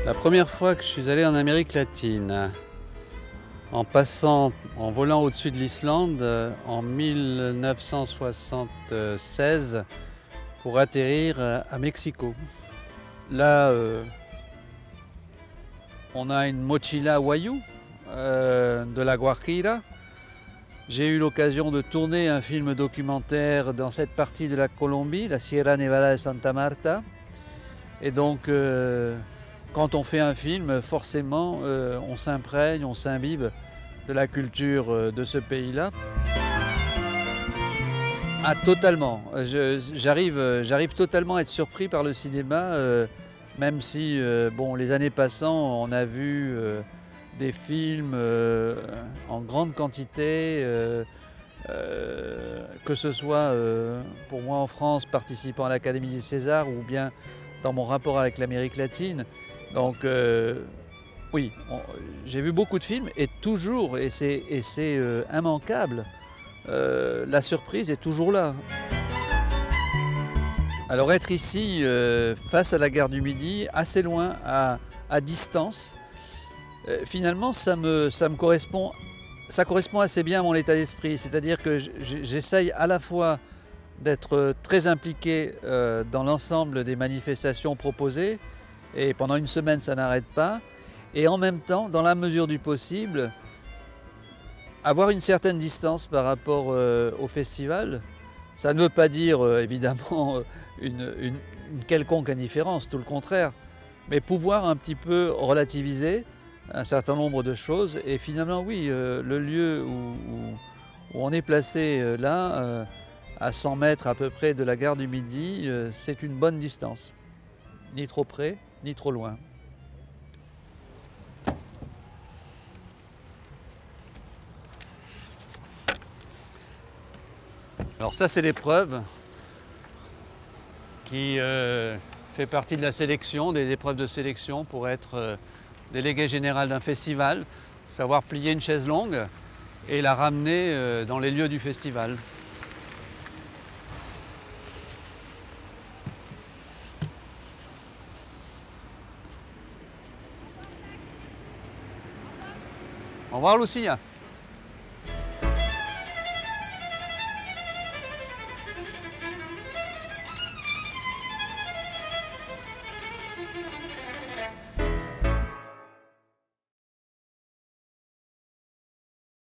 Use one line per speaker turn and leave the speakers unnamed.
La première fois que je suis allé en Amérique latine, en volant au-dessus de l'Islande en 1976 pour atterrir à Mexico. Là, on a une mochila Wayuu de la Guajira. J'ai eu l'occasion de tourner un film documentaire dans cette partie de la Colombie, la Sierra Nevada de Santa Marta. Et donc, quand on fait un film, forcément, on s'imprègne, on s'imbibe de la culture de ce pays-là. Ah, totalement. J'arrive totalement à être surpris par le cinéma, même si, bon, les années passant, on a vu des films en grande quantité, que ce soit pour moi en France, participant à l'Académie des Césars, ou bien dans mon rapport avec l'Amérique latine. Donc oui, j'ai vu beaucoup de films et toujours, et c'est immanquable, la surprise est toujours là. Alors être ici, face à la gare du Midi, assez loin, à distance, finalement ça correspond assez bien à mon état d'esprit. C'est-à-dire que j'essaye à la fois d'être très impliqué dans l'ensemble des manifestations proposées, et pendant une semaine ça n'arrête pas, et en même temps, dans la mesure du possible, avoir une certaine distance par rapport au festival. Ça ne veut pas dire évidemment une quelconque indifférence, tout le contraire, mais pouvoir un petit peu relativiser un certain nombre de choses. Et finalement oui, le lieu où on est placé là, à 100 mètres à peu près de la gare du Midi, c'est une bonne distance. Ni trop près, ni trop loin. Alors ça, c'est l'épreuve qui fait partie de la sélection, des épreuves de sélection pour être délégué général d'un festival, savoir plier une chaise longue et la ramener dans les lieux du festival. Au revoir Lucia.